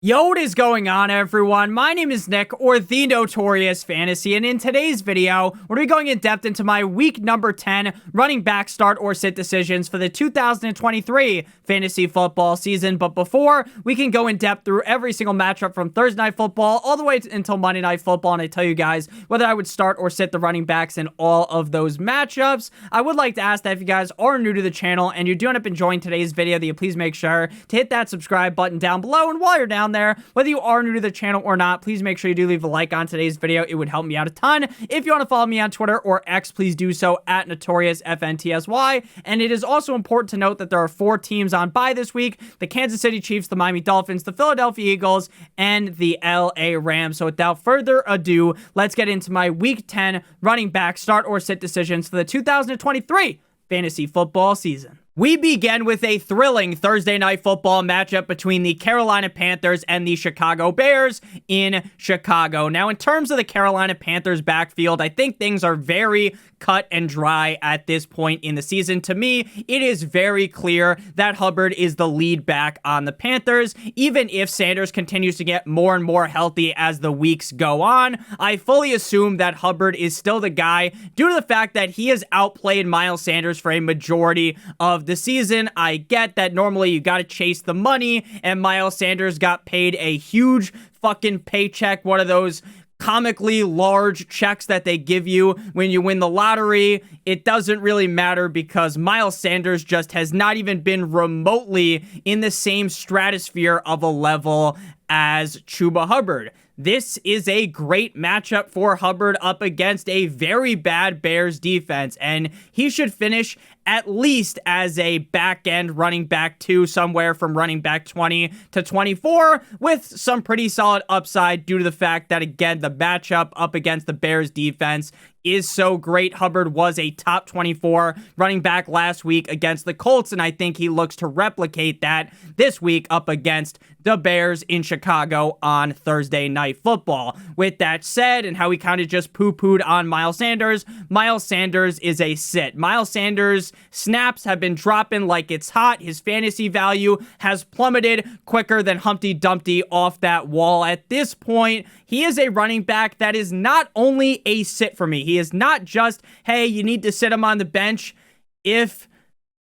Yo, what is going on, everyone? My name is Nick, or the Notorious Fantasy, and in today's video, we're going to be going in depth into my week number 10 running back start or sit decisions for the 2023 fantasy football season. But before we can go in depth through every single matchup from Thursday Night Football all the way until Monday Night Football, and I tell you guys whether I would start or sit the running backs in all of those matchups, I would like to ask that if you guys are new to the channel and you do end up enjoying today's video, that you please make sure to hit that subscribe button down below. And while you're down there, whether you are new to the channel or not, please make sure you do leave a like on today's video. It would help me out a ton. If you want to follow me on Twitter or X, please do so at NotoriousFantasy. And it is also important to note that there are 4 teams on bye this week: the Kansas City Chiefs, the Miami Dolphins, the Philadelphia Eagles, and the LA Rams. So without further ado, let's get into my week 10 running back start or sit decisions for the 2023 fantasy football season. We begin with a thrilling Thursday Night Football matchup between the Carolina Panthers and the Chicago Bears in Chicago. Now, in terms of the Carolina Panthers backfield, I think things are very cut and dry at this point in the season. To me, it is very clear that Hubbard is the lead back on the Panthers. Even if Sanders continues to get more and more healthy as the weeks go on, I fully assume that Hubbard is still the guy due to the fact that he has outplayed Miles Sanders for a majority of the season. I get that normally you got to chase the money, and Miles Sanders got paid a huge fucking paycheck, one of those comically large checks that they give you when you win the lottery. It doesn't really matter because Miles Sanders just has not even been remotely in the same stratosphere of a level as Chuba Hubbard. This is a great matchup for Hubbard up against a very bad Bears defense, and he should finish at least as a back-end running back 2, somewhere from running back 20 to 24, with some pretty solid upside due to the fact that, again, the matchup up against the Bears defense is so great. Hubbard was a top 24 running back last week against the Colts, and I think he looks to replicate that this week up against the Bears in Chicago on Thursday Night Football. With that said, and how we kind of just poo-pooed on Miles Sanders is a sit. Miles Sanders snaps have been dropping like it's hot. His fantasy value has plummeted quicker than Humpty Dumpty off that wall. At this point, he is a running back that is not only a sit for me. He is not just, hey, you need to sit him on the bench. If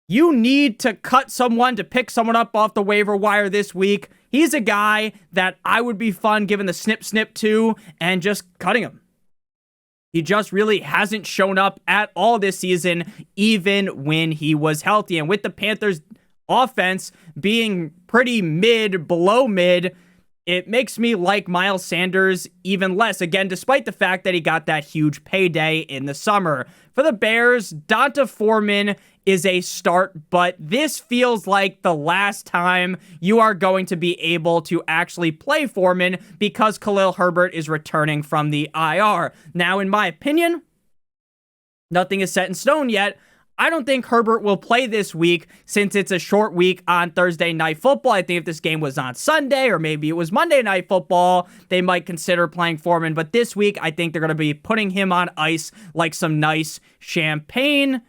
you need to cut someone to pick someone up off the waiver wire this week, he's a guy that I would be fun giving the snip to and just cutting him. He just really hasn't shown up at all this season, even when he was healthy. And with the Panthers offense being pretty below mid, it makes me like Miles Sanders even less. Again, despite the fact that he got that huge payday in the summer. For the Bears, Donta Foreman is a start, but this feels like the last time you are going to be able to actually play Foreman because Khalil Herbert is returning from the IR. Now, in my opinion, nothing is set in stone yet. I don't think Herbert will play this week since it's a short week on Thursday Night Football. I think if this game was on Sunday or maybe it was Monday Night Football, they might consider playing Foreman. But this week, I think they're going to be putting him on ice like some nice champagne.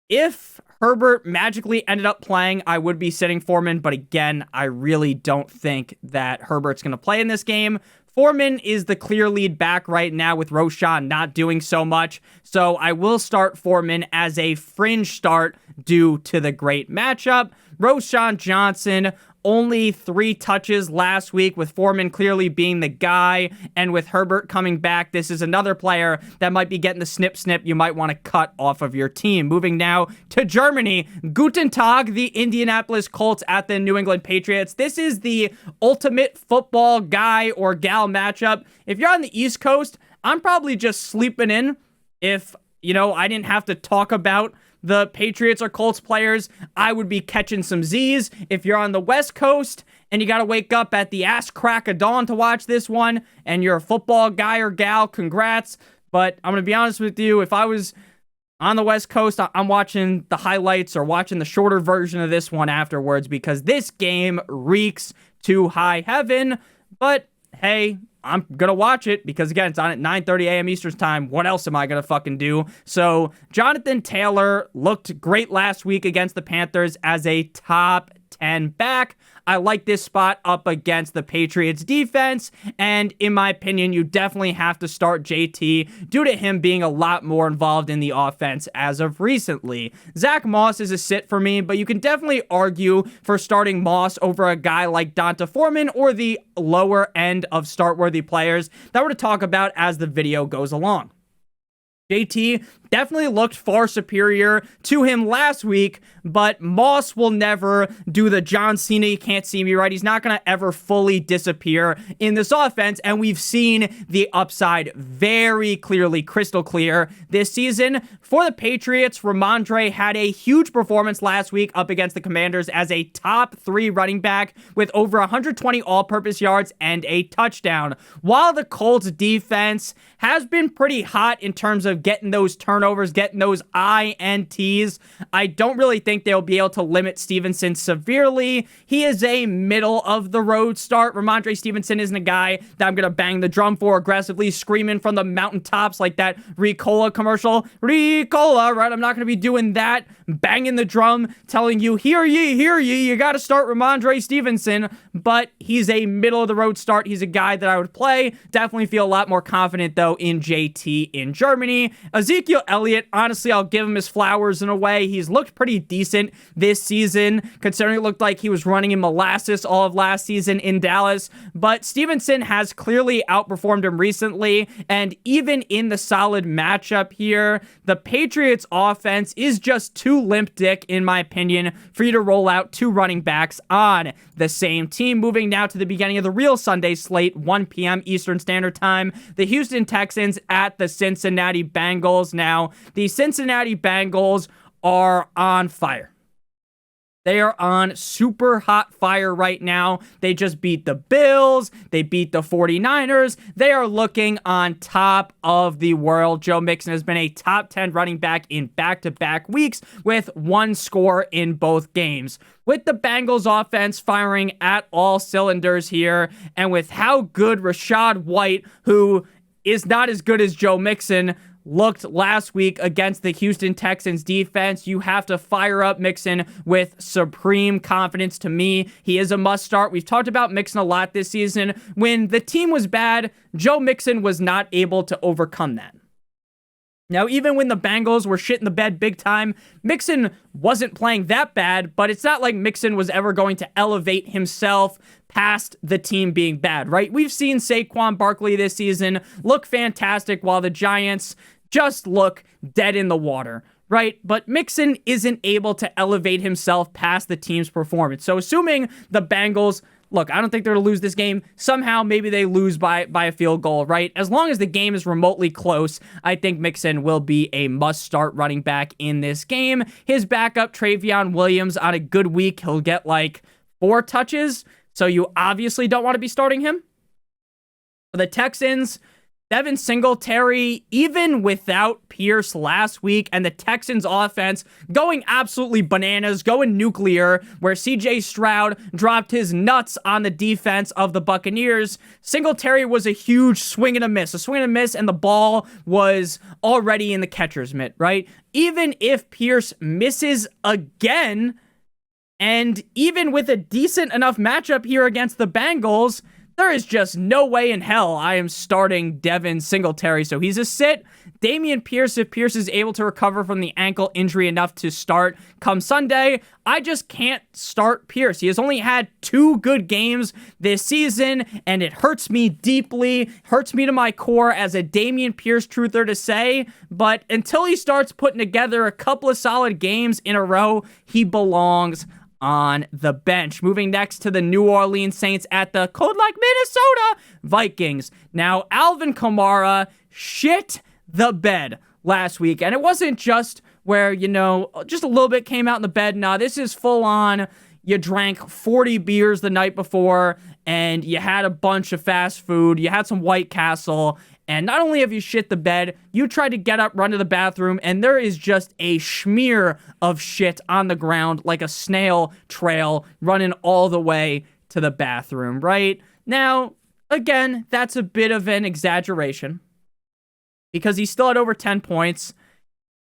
If Herbert magically ended up playing, I would be sitting Foreman. But again, I really don't think that Herbert's going to play in this game. Foreman is the clear lead back right now with Roschon not doing so much. So I will start Foreman as a fringe start due to the great matchup. Roschon Johnson, only 3 touches last week, with Foreman clearly being the guy. And with Herbert coming back, this is another player that might be getting the snip you might want to cut off of your team. Moving now to Germany. Guten Tag, the Indianapolis Colts at the New England Patriots. This is the ultimate football guy or gal matchup. If you're on the East Coast, I'm probably just sleeping in if, I didn't have to talk about the Patriots or Colts players. I would be catching some Z's. If you're on the West Coast and you got to wake up at the ass crack of dawn to watch this one, and you're a football guy or gal, congrats. But I'm going to be honest with you, if I was on the West Coast, I'm watching the highlights or watching the shorter version of this one afterwards, because this game reeks to high heaven. But hey, I'm going to watch it because, again, it's on at 9:30 a.m. Eastern time. What else am I going to fucking do? So Jonathan Taylor looked great last week against the Panthers as a top 10 back. I like this spot up against the Patriots defense, and in my opinion, you definitely have to start JT due to him being a lot more involved in the offense as of recently. Zach Moss is a sit for me, but you can definitely argue for starting Moss over a guy like Donta Foreman or the lower end of start-worthy players that we're to talk about as the video goes along. JT definitely looked far superior to him last week, but Moss will never do the John Cena, you can't see me, right? He's not going to ever fully disappear in this offense, and we've seen the upside very clearly, crystal clear this season. For the Patriots, Ramondre had a huge performance last week up against the Commanders as a top 3 running back with over 120 all-purpose yards and a touchdown. While the Colts defense has been pretty hot in terms of getting those turnovers, getting those INTs, I don't really think they'll be able to limit Stevenson severely. He is a middle-of-the-road start. Ramondre Stevenson isn't a guy that I'm going to bang the drum for aggressively, screaming from the mountaintops like that Ricola commercial. Ricola, right? I'm not going to be doing that, banging the drum, telling you, hear ye, you got to start Ramondre Stevenson, but he's a middle-of-the-road start. He's a guy that I would play. Definitely feel a lot more confident, though, in JT in Germany. Ezekiel Elliott, honestly, I'll give him his flowers in a way. He's looked pretty decent this season, considering it looked like he was running in molasses all of last season in Dallas. But Stevenson has clearly outperformed him recently, and even in the solid matchup here, the Patriots offense is just too limp dick, in my opinion, for you to roll out 2 running backs on the same team. Moving now to the beginning of the real Sunday slate, 1 p.m. Eastern Standard Time, the Houston Texans at the Cincinnati Bengals. Now, the Cincinnati Bengals are on fire. They are on super hot fire right now. They just beat the Bills. They beat the 49ers. They are looking on top of the world. Joe Mixon has been a top 10 running back in back-to-back weeks with 1 score in both games. With the Bengals offense firing at all cylinders here, and with how good Rachaad White, who is not as good as Joe Mixon, looked last week against the Houston Texans defense, you have to fire up Mixon with supreme confidence. To me, he is a must start. We've talked about Mixon a lot this season. When the team was bad, Joe Mixon was not able to overcome that. Now, even when the Bengals were shit in the bed big time, Mixon wasn't playing that bad, but it's not like Mixon was ever going to elevate himself past the team being bad, right? We've seen Saquon Barkley this season look fantastic while the Giants just look dead in the water, right? But Mixon isn't able to elevate himself past the team's performance. So assuming the Bengals, look, I don't think they're going to lose this game. Somehow, maybe they lose by a field goal, right? As long as the game is remotely close, I think Mixon will be a must-start running back in this game. His backup, Travion Williams, on a good week, he'll get like 4 touches. So you obviously don't want to be starting him. For the Texans, Devin Singletary, even without Pierce last week, and the Texans offense going absolutely bananas, going nuclear, where CJ Stroud dropped his nuts on the defense of the Buccaneers. Singletary was a huge swing and a miss, and the ball was already in the catcher's mitt, right? Even if Pierce misses again, and even with a decent enough matchup here against the Bengals, there is just no way in hell I am starting Devin Singletary, so he's a sit. Dameon Pierce, if Pierce is able to recover from the ankle injury enough to start come Sunday, I just can't start Pierce. He has only had 2 good games this season, and it hurts me deeply, hurts me to my core as a Dameon Pierce truther to say, but until he starts putting together a couple of solid games in a row, he belongs on the bench. Moving next to the New Orleans Saints at the cold like Minnesota Vikings. Now, Alvin Kamara shit the bed last week, and it wasn't just where, just a little bit came out in the bed. Nah, this is full on. You drank 40 beers the night before, and you had a bunch of fast food. You had some White Castle, and not only have you shit the bed, you tried to get up, run to the bathroom, and there is just a smear of shit on the ground like a snail trail running all the way to the bathroom, right? Now, again, that's a bit of an exaggeration because he still had over 10 points.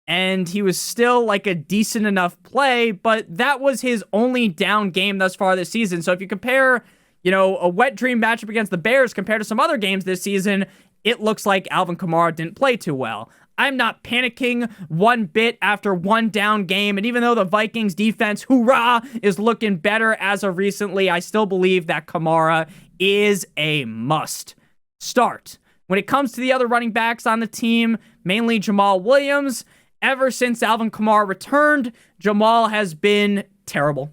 and he was still like a decent enough play, but that was his only down game thus far this season. So if you compare, a wet dream matchup against the Bears compared to some other games this season, it looks like Alvin Kamara didn't play too well. I'm not panicking one bit after one down game, and even though the Vikings defense, hoorah, is looking better as of recently, I still believe that Kamara is a must start. When it comes to the other running backs on the team, mainly Jamal Williams, ever since Alvin Kamara returned, Jamal has been terrible.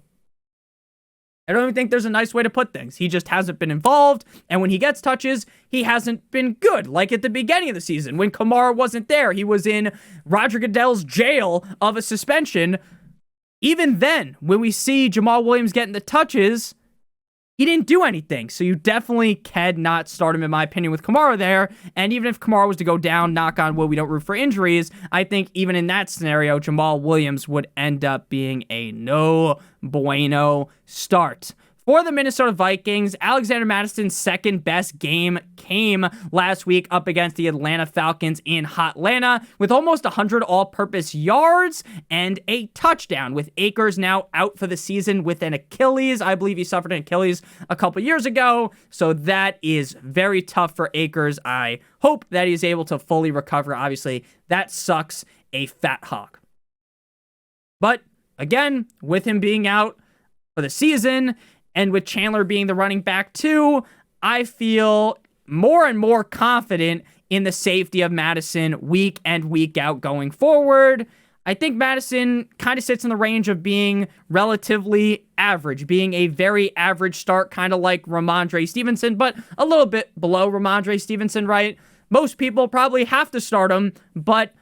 I don't even think there's a nice way to put things. He just hasn't been involved, and when he gets touches, he hasn't been good. Like at the beginning of the season, when Kamara wasn't there, he was in Roger Goodell's jail of a suspension. Even then, when we see Jamal Williams getting the touches, he didn't do anything. So you definitely cannot start him, in my opinion, with Kamara there. And even if Kamara was to go down, knock on wood, we don't root for injuries, I think even in that scenario, Jamal Williams would end up being a no bueno start. For the Minnesota Vikings, Alexander Madison's second best game came last week up against the Atlanta Falcons in Hotlanta with almost 100 all-purpose yards and a touchdown, with Akers now out for the season with an Achilles. I believe he suffered an Achilles a couple years ago, so that is very tough for Akers. I hope that he's able to fully recover. Obviously, that sucks a fat hog. But again, with him being out for the season, and with Chandler being the running back too, I feel more and more confident in the safety of Madison week and week out going forward. I think Madison kind of sits in the range of being relatively average, being a very average start, kind of like Ramondre Stevenson, but a little bit below Ramondre Stevenson, right? Most people probably have to start him, but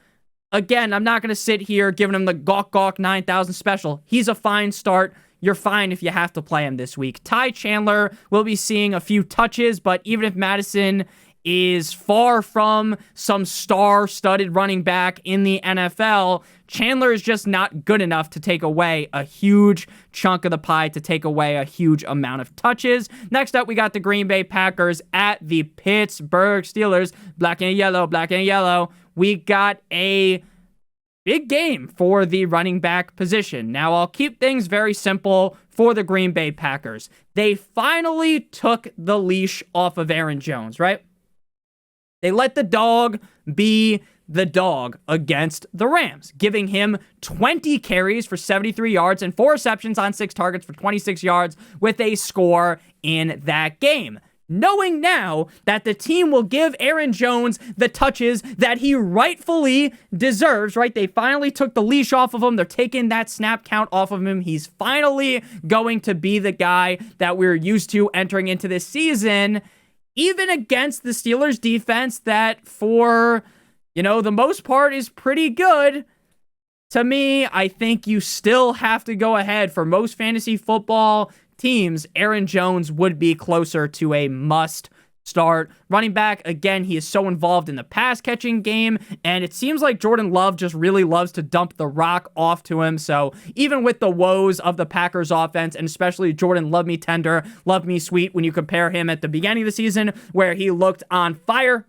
again, I'm not going to sit here giving him the gawk 9,000 special. He's a fine start. You're fine if you have to play him this week. Ty Chandler will be seeing a few touches, but even if Madison is far from some star-studded running back in the NFL, Chandler is just not good enough to take away a huge chunk of the pie, to take away a huge amount of touches. Next up, we got the Green Bay Packers at the Pittsburgh Steelers. Black and yellow. We got a big game for the running back position. Now, I'll keep things very simple for the Green Bay Packers. They finally took the leash off of Aaron Jones, right? They let the dog be the dog against the Rams, giving him 20 carries for 73 yards and 4 receptions on 6 targets for 26 yards with a score in that game. Knowing now that the team will give Aaron Jones the touches that he rightfully deserves, right? They finally took the leash off of him. They're taking that snap count off of him. He's finally going to be the guy that we're used to entering into this season, even against the Steelers defense that for, the most part is pretty good. To me, I think you still have to go ahead for most fantasy football teams. Aaron Jones would be closer to a must start. Running back, again, he is so involved in the pass catching game, and it seems like Jordan Love just really loves to dump the rock off to him. So even with the woes of the Packers offense, and especially Jordan Love Me Tender, Love Me Sweet, when you compare him at the beginning of the season where he looked on fire,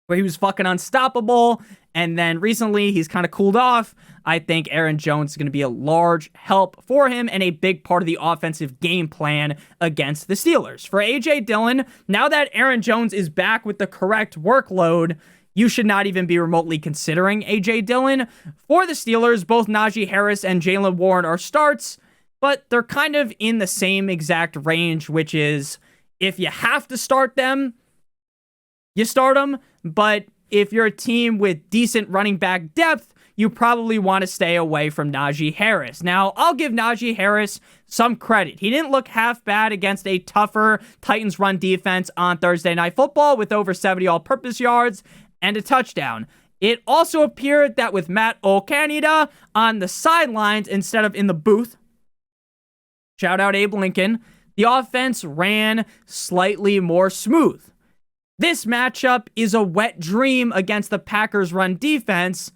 where he was fucking unstoppable, and then recently he's kind of cooled off, I think Aaron Jones is going to be a large help for him and a big part of the offensive game plan against the Steelers. For A.J. Dillon, now that Aaron Jones is back with the correct workload, you should not even be remotely considering A.J. Dillon. For the Steelers, both Najee Harris and Jaylen Warren are starts, but they're kind of in the same exact range, which is if you have to start them, you start them, but if you're a team with decent running back depth, you probably want to stay away from Najee Harris. Now, I'll give Najee Harris some credit. He didn't look half bad against a tougher Titans run defense on Thursday Night Football with over 70 all-purpose yards and a touchdown. It also appeared that with Matt O'Canada on the sidelines instead of in the booth, shout out Abe Lincoln, the offense ran slightly more smooth. This matchup is a wet dream against the Packers' run defense,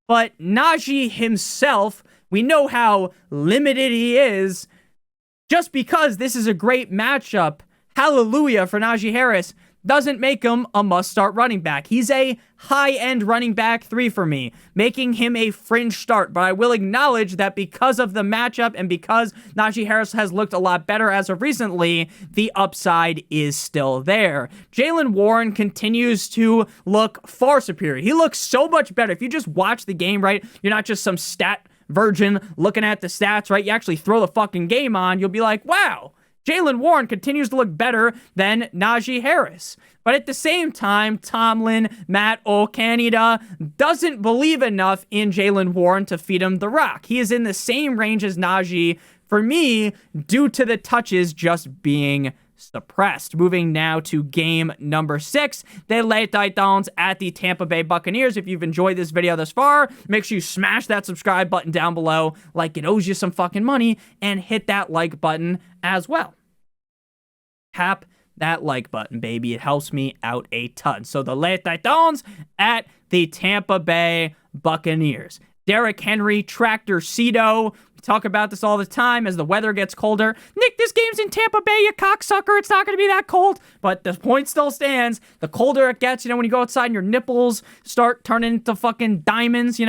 but Najee himself, we know how limited he is. Just because this is a great matchup, hallelujah for Najee Harris, doesn't make him a must-start running back. He's a high-end running back 3 for me, making him a fringe start. But I will acknowledge that because of the matchup and because Najee Harris has looked a lot better as of recently, the upside is still there. Jaylen Warren continues to look far superior. He looks so much better. If you just watch the game, right, you're not just some stat virgin looking at the stats, right? You actually throw the fucking game on, you'll be like, wow, Jaylen Warren continues to look better than Najee Harris. But at the same time, Tomlin, Matt Canada doesn't believe enough in Jaylen Warren to feed him the rock. He is in the same range as Najee for me due to the touches just being suppressed. Moving now to game number 6, the Les Titans at the Tampa Bay Buccaneers. If you've enjoyed this video thus far, make sure you smash that subscribe button down below like it owes you some fucking money, and hit that like button as well. Tap that like button, baby. It helps me out a ton. So the Les Titans at the Tampa Bay Buccaneers. Derrick Henry, Tractor Cedo. We talk about this all the time as the weather gets colder. Nick, this game's in Tampa Bay, you cocksucker. It's not going to be that cold. But the point still stands. The colder it gets, when you go outside and your nipples start turning into fucking diamonds,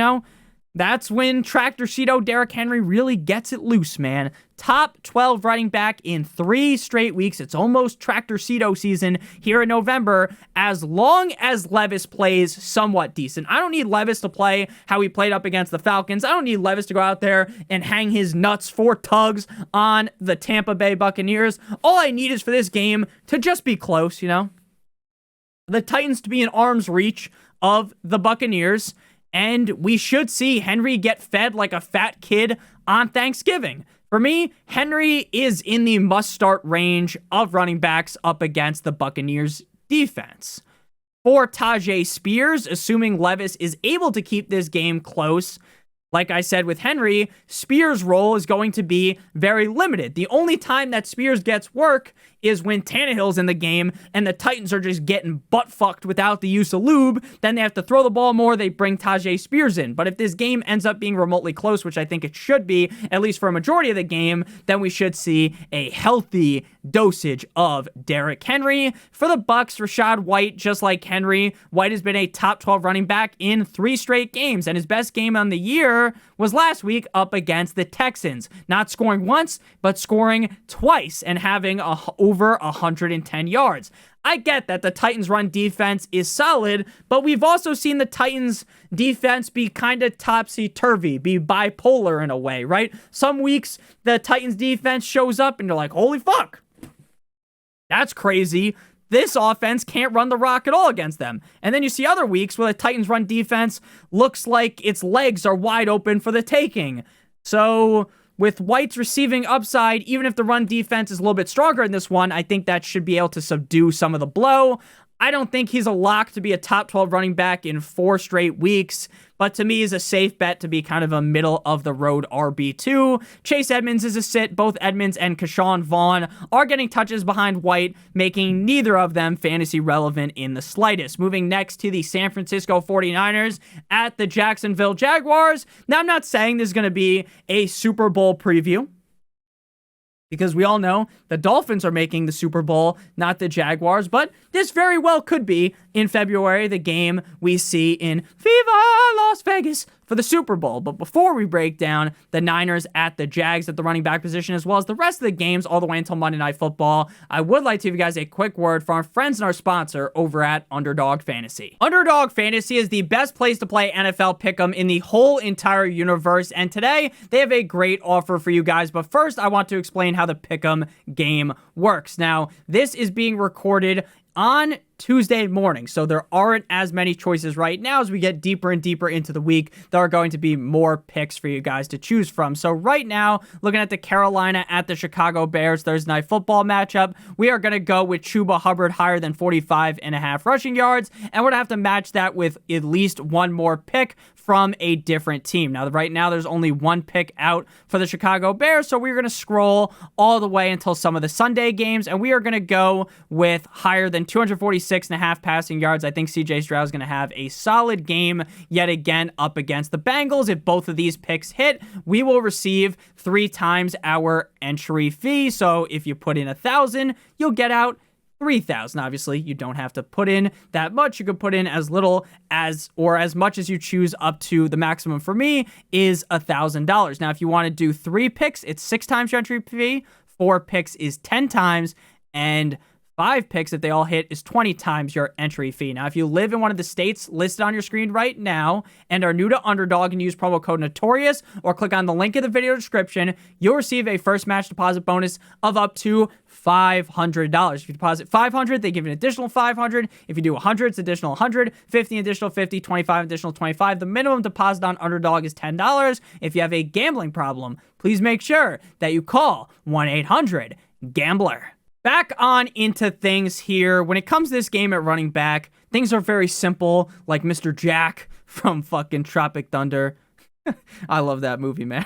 that's when Tractor Cedo Derrick Henry really gets it loose, man. Top 12 running back in 3 straight weeks. It's almost Tractor Cedo season here in November, as long as Levis plays somewhat decent. I don't need Levis to play how he played up against the Falcons. I don't need Levis to go out there and hang his nuts 4 tugs on the Tampa Bay Buccaneers. All I need is for this game to just be close, The Titans to be in arm's reach of the Buccaneers. And we should see Henry get fed like a fat kid on Thanksgiving. For me, Henry is in the must-start range of running backs up against the Buccaneers defense. For Tajay Spears, assuming Levis is able to keep this game close, like I said with Henry, Spears' role is going to be very limited. The only time that Spears gets work is when Tannehill's in the game and the Titans are just getting butt-fucked without the use of lube. Then they have to throw the ball more. They bring Tajay Spears in. But if this game ends up being remotely close, which I think it should be, at least for a majority of the game, then we should see a healthy dosage of Derrick Henry. For the Bucs, Rachaad White, just like Henry, White has been a top 12 running back in 3 straight games, and his best game on the year was last week up against the Texans. Not scoring once, but scoring twice and having over 110 yards. I get that the Titans' run defense is solid, but we've also seen the Titans' defense be kind of topsy-turvy, be bipolar in a way, right? Some weeks, the Titans' defense shows up and you're like, holy fuck, that's crazy. This offense can't run the rock at all against them. And then you see other weeks where the Titans' run defense looks like its legs are wide open for the taking. So with White's receiving upside, even if the run defense is a little bit stronger in this one, I think that should be able to subdue some of the blow. I don't think he's a lock to be a top 12 running back in 4 straight weeks, but to me is a safe bet to be kind of a middle-of-the-road RB2. Chase Edmonds is a sit. Both Edmonds and Keyshawn Vaughn are getting touches behind White, making neither of them fantasy relevant in the slightest. Moving next to the San Francisco 49ers at the Jacksonville Jaguars. Now, I'm not saying this is going to be a Super Bowl preview, because we all know the Dolphins are making the Super Bowl, not the Jaguars. But this very well could be, in February, the game we see in Viva Las Vegas for the Super Bowl. But before we break down the Niners at the Jags at the running back position, as well as the rest of the games all the way until Monday Night Football, I would like to give you guys a quick word from our friends and our sponsor over at Underdog Fantasy. Underdog Fantasy is the best place to play NFL Pick'em in the whole entire universe, and today they have a great offer for you guys. But first, I want to explain how the Pick'em game works. Now, this is being recorded on Tuesday morning, so there aren't as many choices right now. As we get deeper and deeper into the week, there are going to be more picks for you guys to choose from. So right now, looking at the Carolina at the Chicago Bears Thursday Night Football matchup, we are going to go with Chuba Hubbard higher than 45.5 rushing yards, and we're going to have to match that with at least one more pick from a different team. Now, right now, there's only one pick out for the Chicago Bears, so we're going to scroll all the way until some of the Sunday games, and we are going to go with higher than 246.5 passing yards. I think CJ Stroud is going to have a solid game yet again up against the Bengals. If both of these picks hit, we will receive 3 times our entry fee. So if you put in 1,000, you'll get out $3,000. Obviously, you don't have to put in that much. You could put in as little as or as much as you choose, up to the maximum for me is $1,000. Now, if you want to do 3 picks, it's 6 times your entry fee. 4 picks is 10 times, and 5 picks, if they all hit, is 20 times your entry fee. Now, if you live in one of the states listed on your screen right now and are new to Underdog and use promo code Notorious or click on the link in the video description, you'll receive a first match deposit bonus of up to $500. If you deposit $500, they give you an additional $500. If you do 100, it's additional 100, 50 additional 50, 25 additional 25. The minimum deposit on Underdog is $10. If you have a gambling problem, please make sure that you call 1-800-GAMBLER. Back on into things here. When it comes to this game at running back, things are very simple, like Mr. Jack from fucking Tropic Thunder. I love that movie, man.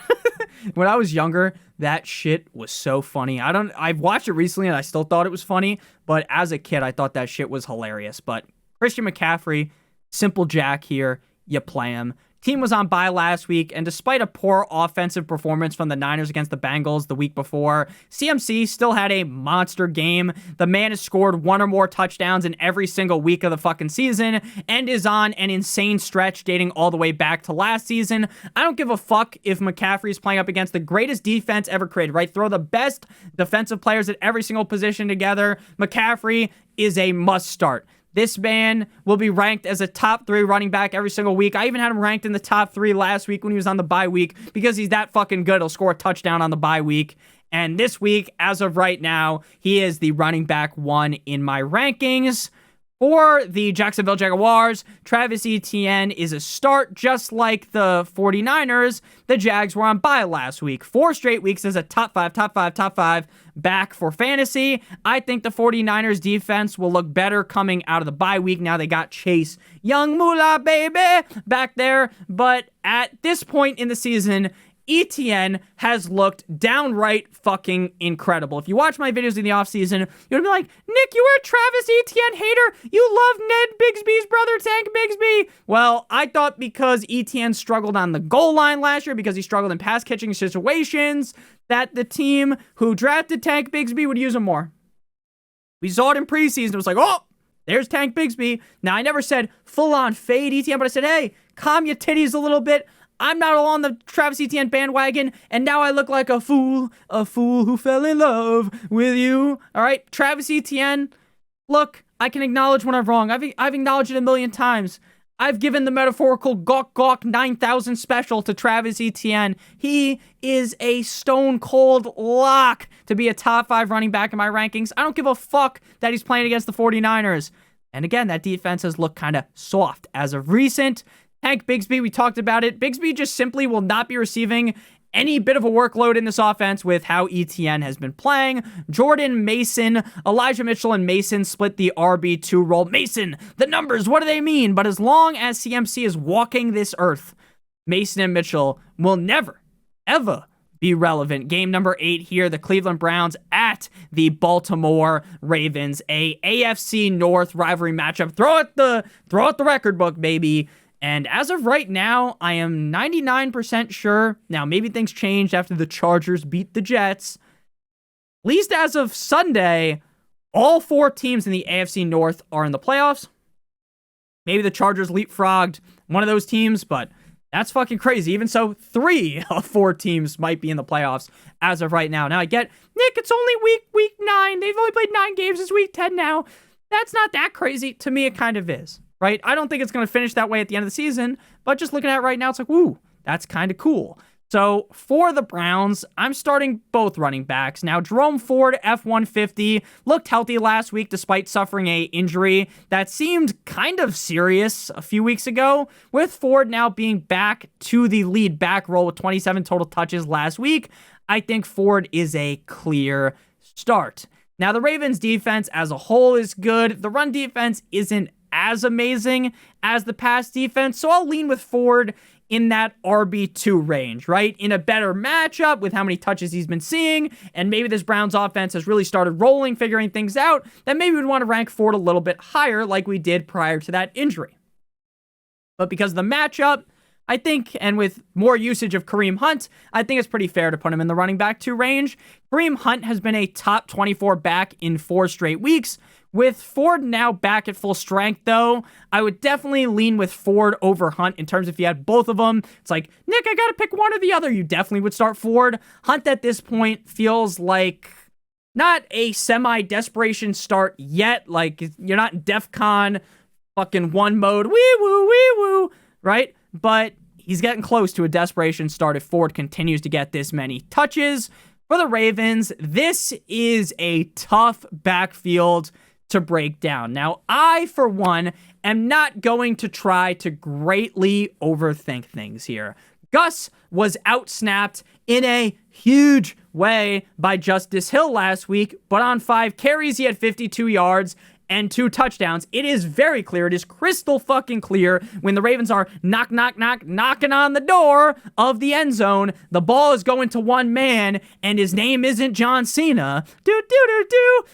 When I was younger, that shit was so funny. I've watched it recently and I still thought it was funny, but as a kid, I thought that shit was hilarious. But Christian McCaffrey, simple Jack here, you play him. Team was on bye last week, and despite a poor offensive performance from the Niners against the Bengals the week before, CMC still had a monster game. The man has scored 1 or more touchdowns in every single week of the fucking season and is on an insane stretch dating all the way back to last season. I don't give a fuck if McCaffrey's playing up against the greatest defense ever created, right? Throw the best defensive players at every single position together. McCaffrey is a must start. This man will be ranked as a top 3 running back every single week. I even had him ranked in the top 3 last week when he was on the bye week because he's that fucking good. He'll score a touchdown on the bye week. And this week, as of right now, he is the running back 1 in my rankings. For the Jacksonville Jaguars, Travis Etienne is a start, just like the 49ers. The Jags were on bye last week. 4 straight weeks as a top 5 back for fantasy. I think the 49ers defense will look better coming out of the bye week. Now they got Chase Young Moolah, baby, back there. But at this point in the season, Etienne has looked downright fucking incredible. If you watch my videos in the offseason, you'll be like, Nick, you were a Travis Etienne hater. You love Ned Bigsby's brother, Tank Bigsby. Well, I thought because Etienne struggled on the goal line last year, because he struggled in pass catching situations, that the team who drafted Tank Bigsby would use him more. We saw it in preseason. It was like, oh, there's Tank Bigsby. Now, I never said full-on fade Etienne, but I said, hey, calm your titties a little bit. I'm not all on the Travis Etienne bandwagon, and now I look like a fool who fell in love with you. All right, Travis Etienne, look, I can acknowledge when I'm wrong. I've acknowledged it a million times. I've given the metaphorical gawk gawk 9,000 special to Travis Etienne. He is a stone cold lock to be a top 5 running back in my rankings. I don't give a fuck that he's playing against the 49ers. And again, that defense has looked kind of soft as of recent. Tank Bigsby, we talked about it. Bigsby just simply will not be receiving any bit of a workload in this offense with how Etienne has been playing. Jordan, Mason, Elijah Mitchell, and Mason split the RB2 role. Mason, the numbers, what do they mean? But as long as CMC is walking this earth, Mason and Mitchell will never, ever be relevant. Game number 8 here, the Cleveland Browns at the Baltimore Ravens. A AFC North rivalry matchup. Throw out the record book, baby. And as of right now, I am 99% sure. Now, maybe things changed after the Chargers beat the Jets. At least as of Sunday, all 4 teams in the AFC North are in the playoffs. Maybe the Chargers leapfrogged one of those teams, but that's fucking crazy. Even so, 3 of 4 teams might be in the playoffs as of right now. Now, I get, Nick, it's only week 9. They've only played 9 games. It's week 10 now. That's not that crazy. To me, it kind of is. Right? I don't think it's going to finish that way at the end of the season, but just looking at it right now, it's like, woo, that's kind of cool. So for the Browns, I'm starting both running backs. Now, Jerome Ford, F-150, looked healthy last week despite suffering an injury that seemed kind of serious a few weeks ago, with Ford now being back to the lead back role with 27 total touches last week. I think Ford is a clear start. Now, the Ravens defense as a whole is good. The run defense isn't as amazing as the pass defense, so I'll lean with Ford in that RB2 range, right? In a better matchup with how many touches he's been seeing, and maybe this Browns offense has really started rolling, figuring things out, then maybe we'd want to rank Ford a little bit higher like we did prior to that injury. But because of the matchup, I think, and with more usage of Kareem Hunt, I think it's pretty fair to put him in the running back 2 range. Kareem Hunt has been a top 24 back in 4 straight weeks. With Ford now back at full strength, though, I would definitely lean with Ford over Hunt in terms of if you had both of them. It's like, Nick, I got to pick one or the other. You definitely would start Ford. Hunt at this point feels like not a semi-desperation start yet. Like, you're not in DEFCON fucking 1 mode, wee-woo, right? But he's getting close to a desperation start if Ford continues to get this many touches. For the Ravens, this is a tough backfield to break down. Now, I, for one, am not going to try to greatly overthink things here. Gus was outsnapped in a huge way by Justice Hill last week, but on 5 carries, he had 52 yards and 2 touchdowns. It is very clear. It is crystal fucking clear when the Ravens are knocking on the door of the end zone. The ball is going to one man, and his name isn't John Cena.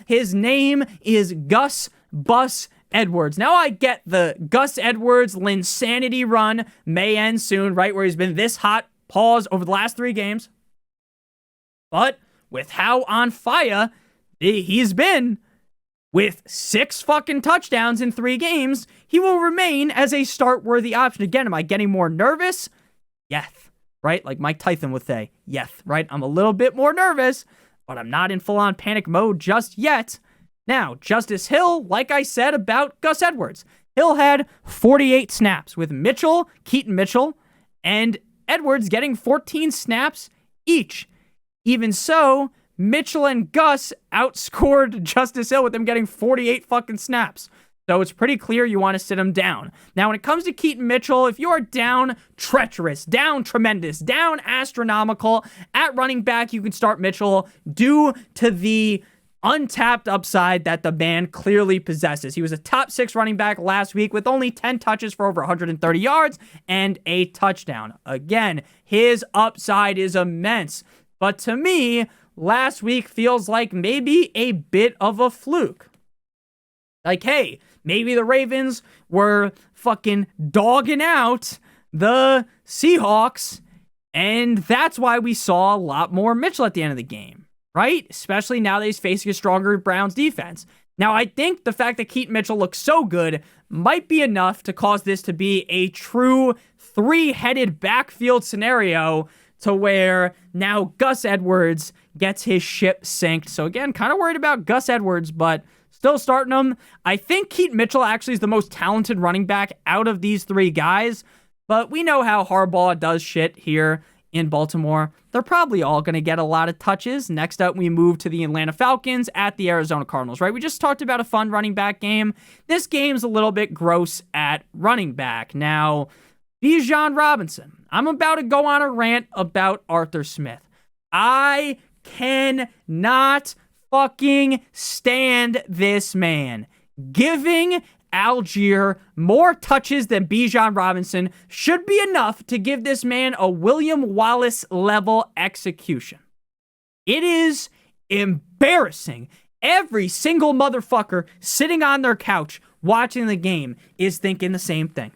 His name is Gus Bus Edwards. Now I get the Gus Edwards Linsanity run may end soon, right? Where he's been this hot, pause, over the last 3 games. But with how on fire he's been, with 6 fucking touchdowns in 3 games, he will remain as a start-worthy option. Again, am I getting more nervous? Yes, right? Like Mike Tyson would say, yes, right? I'm a little bit more nervous, but I'm not in full-on panic mode just yet. Now, Justice Hill, like I said about Gus Edwards, Hill had 48 snaps with Mitchell, Keaton Mitchell, and Edwards getting 14 snaps each. Even so, Mitchell and Gus outscored Justice Hill with them getting 48 fucking snaps. So it's pretty clear you want to sit him down. Now, when it comes to Keaton Mitchell, if you are down treacherous, down tremendous, down astronomical at running back, you can start Mitchell due to the untapped upside that the man clearly possesses. He was a top 6 running back last week with only 10 touches for over 130 yards and a touchdown. Again, his upside is immense. But to me, last week feels like maybe a bit of a fluke. Like, hey, maybe the Ravens were fucking dogging out the Seahawks, and that's why we saw a lot more Mitchell at the end of the game, right? Especially now that he's facing a stronger Browns defense. Now, I think the fact that Keaton Mitchell looks so good might be enough to cause this to be a true 3-headed backfield scenario to where now Gus Edwards gets his ship synced. So again, kind of worried about Gus Edwards, but still starting him. I think Keaton Mitchell actually is the most talented running back out of these 3 guys, but we know how Harbaugh does shit here in Baltimore. They're probably all going to get a lot of touches. Next up, we move to the Atlanta Falcons at the Arizona Cardinals, right? We just talked about a fun running back game. This game's a little bit gross at running back. Now, Bijan Robinson. I'm about to go on a rant about Arthur Smith. I cannot fucking stand this man. Giving Algier more touches than Bijan Robinson should be enough to give this man a William Wallace level execution. It is embarrassing. Every single motherfucker sitting on their couch watching the game is thinking the same thing.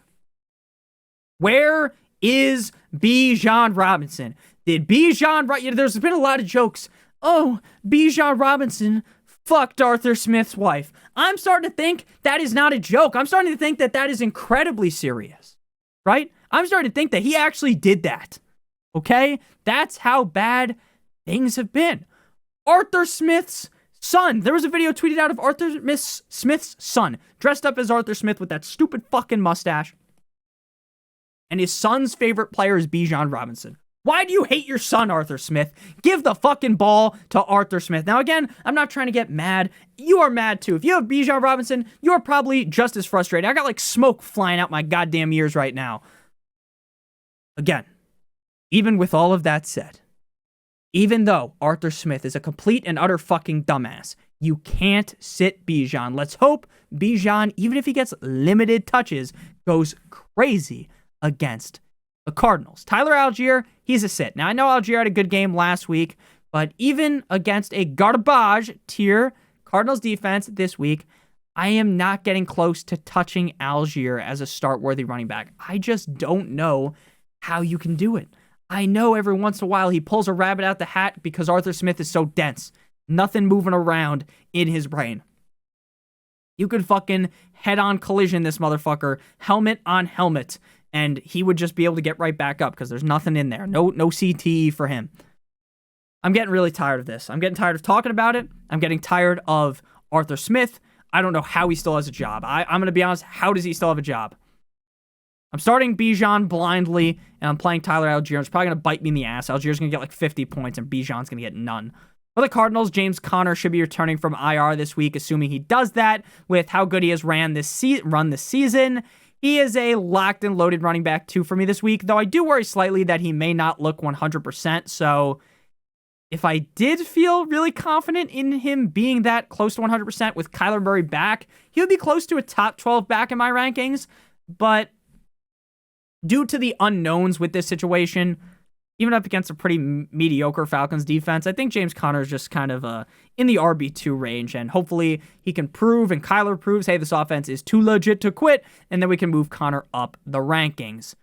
Where is Bijan Robinson? There's been a lot of jokes. Oh, Bijan Robinson fucked Arthur Smith's wife. I'm starting to think that is not a joke. I'm starting to think that that is incredibly serious, right? I'm starting to think that he actually did that, okay? That's how bad things have been. Arthur Smith's son. There was a video tweeted out of Arthur Smith's son dressed up as Arthur Smith with that stupid fucking mustache. And his son's favorite player is Bijan Robinson. Why do you hate your son, Arthur Smith? Give the fucking ball to Arthur Smith. Now, again, I'm not trying to get mad. You are mad, too. If you have Bijan Robinson, you're probably just as frustrated. I got, like, smoke flying out my goddamn ears right now. Again, even with all of that said, even though Arthur Smith is a complete and utter fucking dumbass, you can't sit Bijan. Let's hope Bijan, even if he gets limited touches, goes crazy against the Cardinals. Tyler Algier, he's a sit. Now, I know Algier had a good game last week, but even against a garbage tier Cardinals defense this week, I am not getting close to touching Algier as a start-worthy running back. I just don't know how you can do it. I know every once in a while he pulls a rabbit out the hat because Arthur Smith is so dense. Nothing moving around in his brain. You could fucking head-on collision this motherfucker, helmet on helmet, and he would just be able to get right back up because there's nothing in there. No CTE for him. I'm getting really tired of this. I'm getting tired of talking about it. I'm getting tired of Arthur Smith. I don't know how he still has a job. I'm going to be honest, how does he still have a job? I'm starting Bijan blindly, and I'm playing Tyler Algier. It's probably going to bite me in the ass. Algier's going to get like 50 points, and Bijan's going to get none. For the Cardinals, James Conner should be returning from IR this week, assuming he does that with how good he has run this season. He is a locked and loaded running back, too, for me this week, though I do worry slightly that he may not look 100%, so if I did feel really confident in him being that close to 100% with Kyler Murray back, he would be close to a top 12 back in my rankings, but due to the unknowns with this situation, even up against a pretty mediocre Falcons defense, I think James Conner is just kind of in the RB2 range, and hopefully he can prove, and Kyler proves, hey, this offense is too legit to quit, and then we can move Conner up the rankings.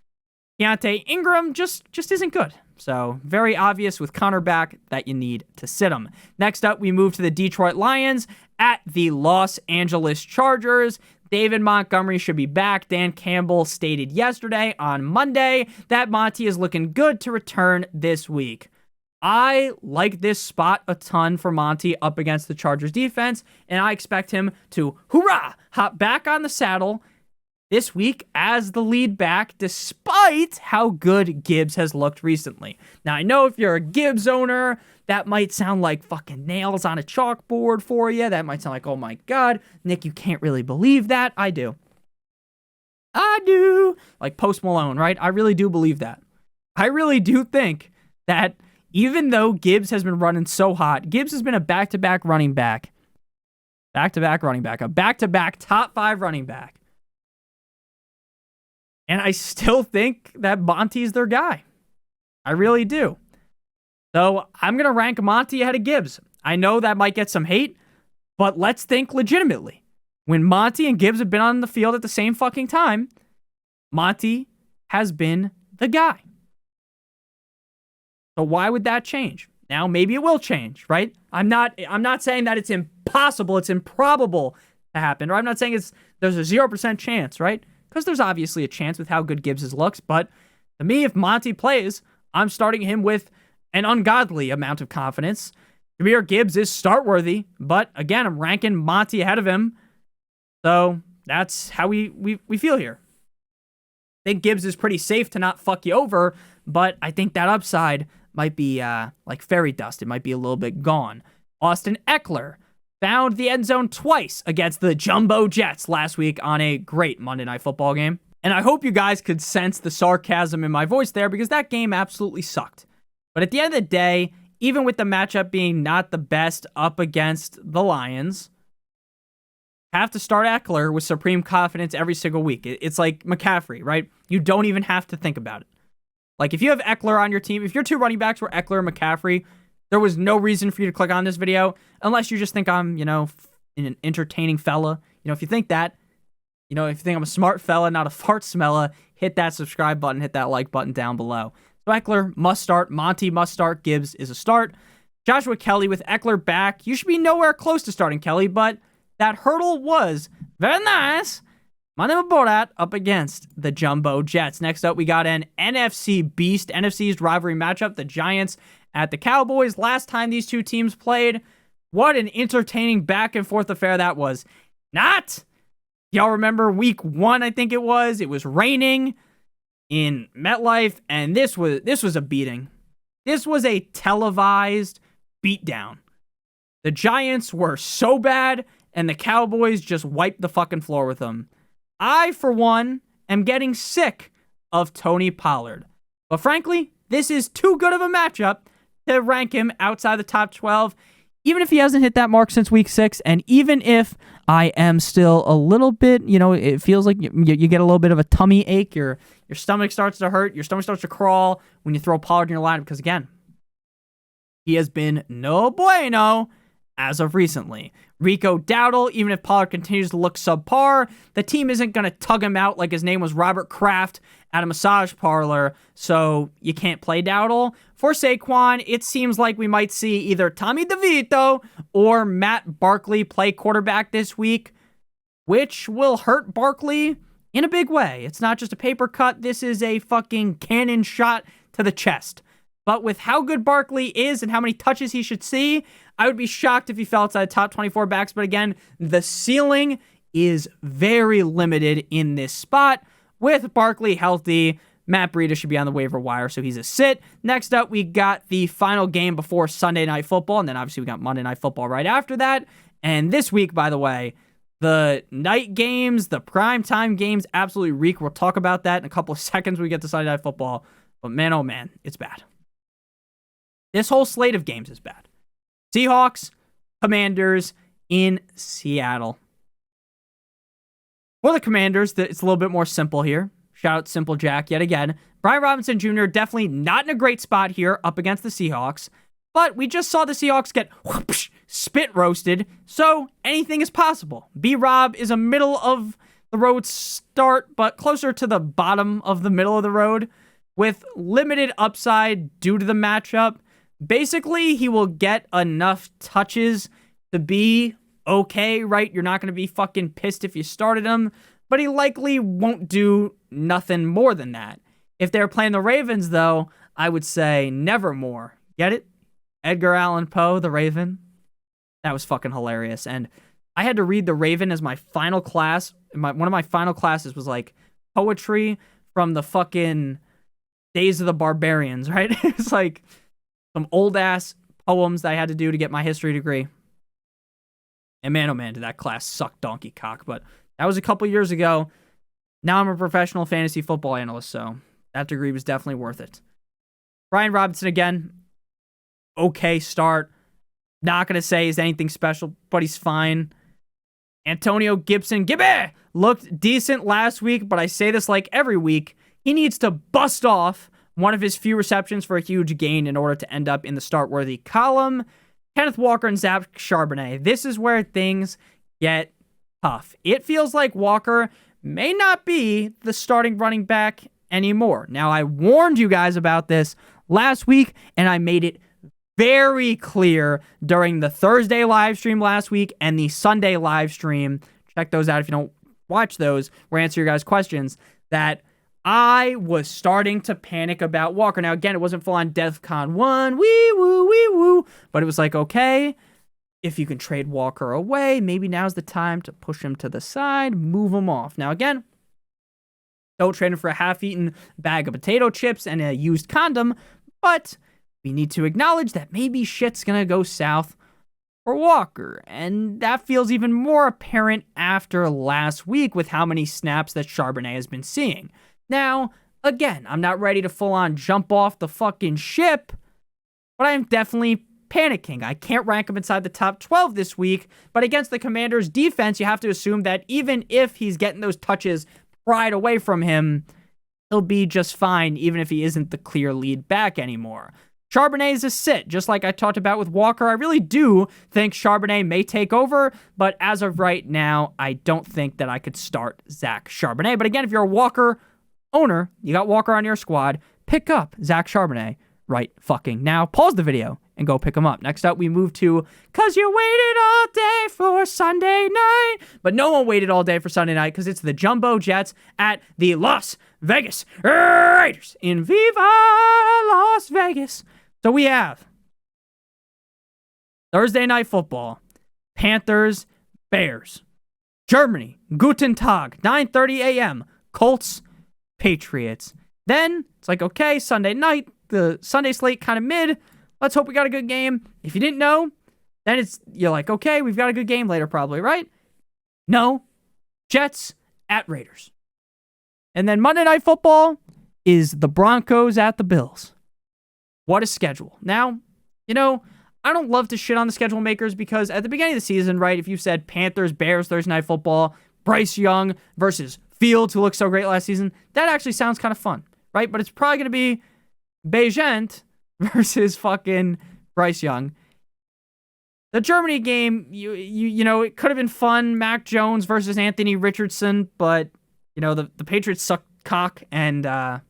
Keontae Ingram just isn't good. So very obvious with Conner back that you need to sit him. Next up, we move to the Detroit Lions at the Los Angeles Chargers. David Montgomery should be back. Dan Campbell stated yesterday on Monday that Monty is looking good to return this week. I like this spot a ton for Monty up against the Chargers defense, and I expect him to, hop back on the saddle this week as the lead back, despite how good Gibbs has looked recently. Now, I know if you're a Gibbs owner, that might sound like fucking nails on a chalkboard for you. That might sound like, oh my God, Nick, you can't really believe that. I do. Like Post Malone, right? I really do believe that. I really do think that even though Gibbs has been running so hot, Gibbs has been a back-to-back running back. A back-to-back top 5 running back. And I still think that Monty's their guy. I really do. So I'm going to rank Monty ahead of Gibbs. I know that might get some hate, but let's think legitimately. When Monty and Gibbs have been on the field at the same fucking time, Monty has been the guy. So why would that change? Now, maybe it will change, right? I'm not saying that it's impossible, it's improbable to happen, or I'm not saying there's a 0% chance, right? Because there's obviously a chance with how good Gibbs looks, but to me, if Monty plays, I'm starting him with an ungodly amount of confidence. Jahmyr Gibbs is start-worthy, but again, I'm ranking Monty ahead of him, so that's how we feel here. I think Gibbs is pretty safe to not fuck you over, but I think that upside might be like fairy dust. It might be a little bit gone. Austin Eckler found the end zone twice against the Jumbo Jets last week on a great Monday Night Football game. And I hope you guys could sense the sarcasm in my voice there because that game absolutely sucked. But at the end of the day, even with the matchup being not the best up against the Lions, have to start Eckler with supreme confidence every single week. It's like McCaffrey, right? You don't even have to think about it. Like if you have Eckler on your team, if your two running backs were Eckler and McCaffrey, there was no reason for you to click on this video unless you just think I'm, an entertaining fella. If you think that, if you think I'm a smart fella, not a fart smella, hit that subscribe button, hit that like button down below. So Eckler must start. Monty must start. Gibbs is a start. Joshua Kelly with Eckler back. You should be nowhere close to starting Kelly, but that hurdle was very nice. Monday Borat up against the Jumbo Jets. Next up, we got an NFC beast, NFC's rivalry matchup, the Giants at the Cowboys. Last time these two teams played, what an entertaining back and forth affair that was. Not. Y'all remember week 1, I think it was. It was raining in MetLife, and this was a beating. This was a televised beatdown. The Giants were so bad, and the Cowboys just wiped the fucking floor with them. I, for one, am getting sick of Tony Pollard. But frankly, this is too good of a matchup to rank him outside the top 12, even if he hasn't hit that mark since week 6, and even if I am still a little bit, it feels like you get a little bit of a tummy ache, your stomach starts to hurt, your stomach starts to crawl when you throw Pollard in your lineup, because again, he has been no bueno as of recently. Rico Dowdle, even if Pollard continues to look subpar, the team isn't going to tug him out like his name was Robert Kraft at a massage parlor, so you can't play Dowdle. For Saquon, it seems like we might see either Tommy DeVito or Matt Barkley play quarterback this week, which will hurt Barkley in a big way. It's not just a paper cut. This is a fucking cannon shot to the chest. But with how good Barkley is and how many touches he should see, I would be shocked if he fell outside top 24 backs. But again, the ceiling is very limited in this spot. With Barkley healthy, Matt Breida should be on the waiver wire, so he's a sit. Next up, we got the final game before Sunday Night Football, and then obviously we got Monday Night Football right after that. And this week, by the way, the night games, the primetime games absolutely reek. We'll talk about that in a couple of seconds when we get to Sunday Night Football. But man, oh man, it's bad. This whole slate of games is bad. Seahawks, Commanders in Seattle. For the Commanders, it's a little bit more simple here. Shout out Simple Jack yet again. Brian Robinson Jr. definitely not in a great spot here up against the Seahawks. But we just saw the Seahawks get whoosh, spit roasted, so anything is possible. B-Rob is a middle of the road start, but closer to the bottom of the middle of the road with limited upside due to the matchup. Basically, he will get enough touches to be okay, right? You're not going to be fucking pissed if you started him, but he likely won't do nothing more than that. If they're playing the Ravens, though, I would say never more. Get it? Edgar Allan Poe, the Raven. That was fucking hilarious. And I had to read the Raven as my final class. One of my final classes was like poetry from the fucking Days of the Barbarians, right? It's like some old-ass poems that I had to do to get my history degree. And man, oh man, did that class suck donkey cock. But that was a couple years ago. Now I'm a professional fantasy football analyst, so that degree was definitely worth it. Brian Robinson again. Okay start. Not going to say he's anything special, but he's fine. Antonio Gibson, Gibby, looked decent last week, but I say this like every week. He needs to bust off one of his few receptions for a huge gain in order to end up in the start-worthy column. Kenneth Walker and Zach Charbonnet. This is where things get tough. It feels like Walker may not be the starting running back anymore. Now, I warned you guys about this last week, and I made it very clear during the Thursday live stream last week and the Sunday live stream. Check those out if you don't watch those, where I answer your guys' questions, that I was starting to panic about Walker. Now, again, it wasn't full-on DEFCON 1, wee-woo, but it was like, okay, if you can trade Walker away, maybe now's the time to push him to the side, move him off. Now, again, don't trade him for a half-eaten bag of potato chips and a used condom, but we need to acknowledge that maybe shit's gonna go south for Walker, and that feels even more apparent after last week with how many snaps that Charbonnet has been seeing. Now, again, I'm not ready to full-on jump off the fucking ship, but I'm definitely panicking. I can't rank him inside the top 12 this week, but against the Commanders' defense, you have to assume that even if he's getting those touches pried away from him, he'll be just fine, even if he isn't the clear lead back anymore. Charbonnet is a sit, just like I talked about with Walker. I really do think Charbonnet may take over, but as of right now, I don't think that I could start Zach Charbonnet. But again, if you're a Walker owner, you got Walker on your squad, pick up Zach Charbonnet right fucking now. Pause the video and go pick him up. Next up, we move to, cause you waited all day for Sunday night. But no one waited all day for Sunday night because it's the Jumbo Jets at the Las Vegas Raiders in Viva Las Vegas. So we have Thursday Night Football, Panthers, Bears, Germany, Guten Tag, 9:30 a.m., Colts, Patriots. Then it's like, okay, Sunday night, the Sunday slate kind of mid. Let's hope we got a good game. If you didn't know, then you're like, okay, we've got a good game later probably, right? No. Jets at Raiders. And then Monday Night Football is the Broncos at the Bills. What a schedule. Now, I don't love to shit on the schedule makers because at the beginning of the season, right, if you said Panthers, Bears, Thursday Night Football, Bryce Young versus Fields, who looked so great last season, that actually sounds kind of fun, right? But it's probably going to be Bejent versus fucking Bryce Young. The Germany game, you know, it could have been fun. Mac Jones versus Anthony Richardson, but, you know, the Patriots suck cock and Gardner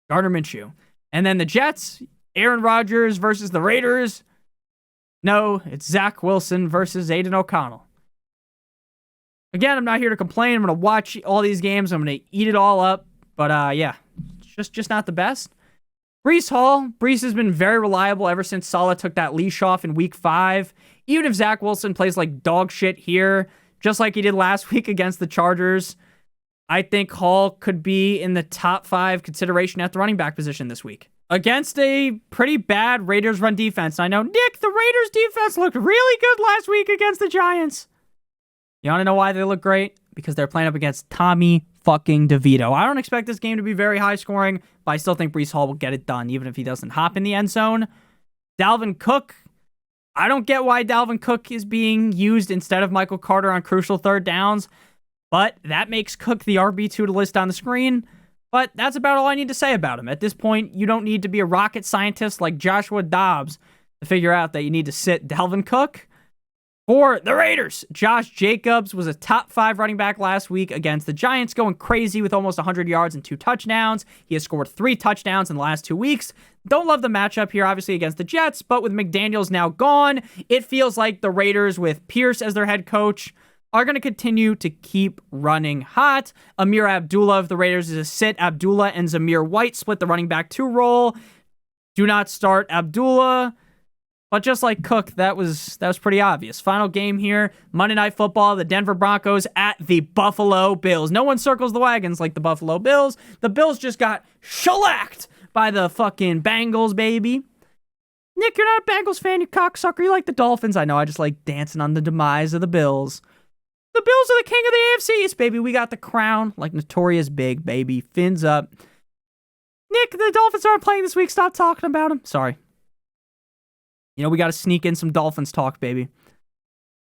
Minshew. And then the Jets, Aaron Rodgers versus the Raiders. No, it's Zach Wilson versus Aiden O'Connell. Again, I'm not here to complain. I'm going to watch all these games. I'm going to eat it all up. But, yeah, just not the best. Breece Hall. Breece has been very reliable ever since Saleh took that leash off in week 5. Even if Zach Wilson plays like dog shit here, just like he did last week against the Chargers, I think Hall could be in the top 5 consideration at the running back position this week. Against a pretty bad Raiders run defense. I know, Nick, the Raiders defense looked really good last week against the Giants. You want to know why they look great? Because they're playing up against Tommy fucking DeVito. I don't expect this game to be very high scoring, but I still think Breece Hall will get it done, even if he doesn't hop in the end zone. Dalvin Cook. I don't get why Dalvin Cook is being used instead of Michael Carter on crucial third downs, but that makes Cook the RB2 to list on the screen. But that's about all I need to say about him. At this point, you don't need to be a rocket scientist like Joshua Dobbs to figure out that you need to sit Dalvin Cook. For the Raiders, Josh Jacobs was a top 5 running back last week against the Giants, going crazy with almost 100 yards and 2 touchdowns. He has scored 3 touchdowns in the last 2 weeks. Don't love the matchup here, obviously, against the Jets, but with McDaniels now gone, it feels like the Raiders, with Pierce as their head coach, are going to continue to keep running hot. Amir Abdullah of the Raiders is a sit. Abdullah and Zamir White split the running back 2 role. Do not start Abdullah. But just like Cook, that was pretty obvious. Final game here, Monday Night Football, the Denver Broncos at the Buffalo Bills. No one circles the wagons like the Buffalo Bills. The Bills just got shellacked by the fucking Bengals, baby. Nick, you're not a Bengals fan, you cocksucker. You like the Dolphins. I know, I just like dancing on the demise of the Bills. The Bills are the king of the AFC East, baby. We got the crown, like Notorious Big, baby. Fins up. Nick, the Dolphins aren't playing this week. Stop talking about them. Sorry. You know, we got to sneak in some Dolphins talk, baby.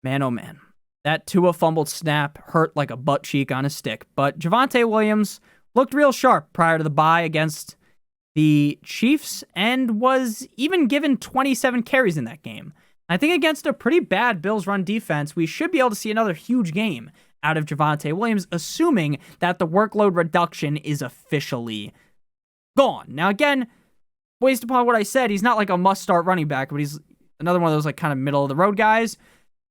Man, oh man. That Tua fumbled snap hurt like a butt cheek on a stick. But Javonte Williams looked real sharp prior to the bye against the Chiefs and was even given 27 carries in that game. I think against a pretty bad Bills run defense, we should be able to see another huge game out of Javonte Williams, assuming that the workload reduction is officially gone. Now, again, based upon what I said, he's not like a must-start running back, but he's another one of those like kind of middle-of-the-road guys.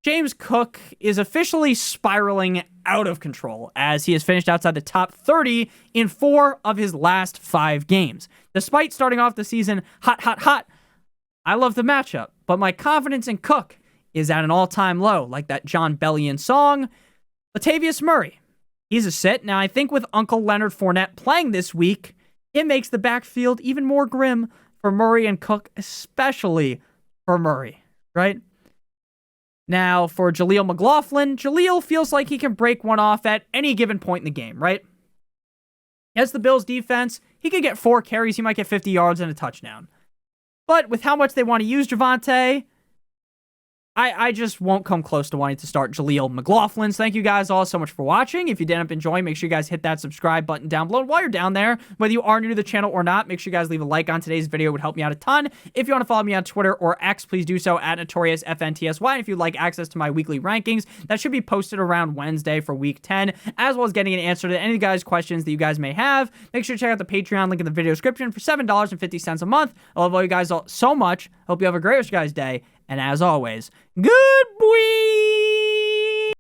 James Cook is officially spiraling out of control as he has finished outside the top 30 in 4 of his last 5 games. Despite starting off the season hot, I love the matchup, but my confidence in Cook is at an all-time low, like that John Bellion song. Latavius Murray, he's a sit. Now, I think with Uncle Leonard Fournette playing this week, it makes the backfield even more grim for Murray and Cook, especially for Murray, right? Now, for Jaleel McLaughlin, Jaleel feels like he can break one off at any given point in the game, right? As the Bills defense, he could get 4 carries, he might get 50 yards and a touchdown. But with how much they want to use Javonte, I just won't come close to wanting to start Jaleel McLaughlin. So thank you guys all so much for watching. If you did end up enjoying, make sure you guys hit that subscribe button down below. And while you're down there, whether you are new to the channel or not, make sure you guys leave a like on today's video. It would help me out a ton. If you want to follow me on Twitter or X, please do so at NotoriousFantasy. And if you'd like access to my weekly rankings, that should be posted around Wednesday for week 10, as well as getting an answer to any of you guys' questions that you guys may have. Make sure to check out the Patreon link in the video description for $7.50 a month. I love all you guys all so much. Hope you have a great rest of your guys' day. And as always, good boy!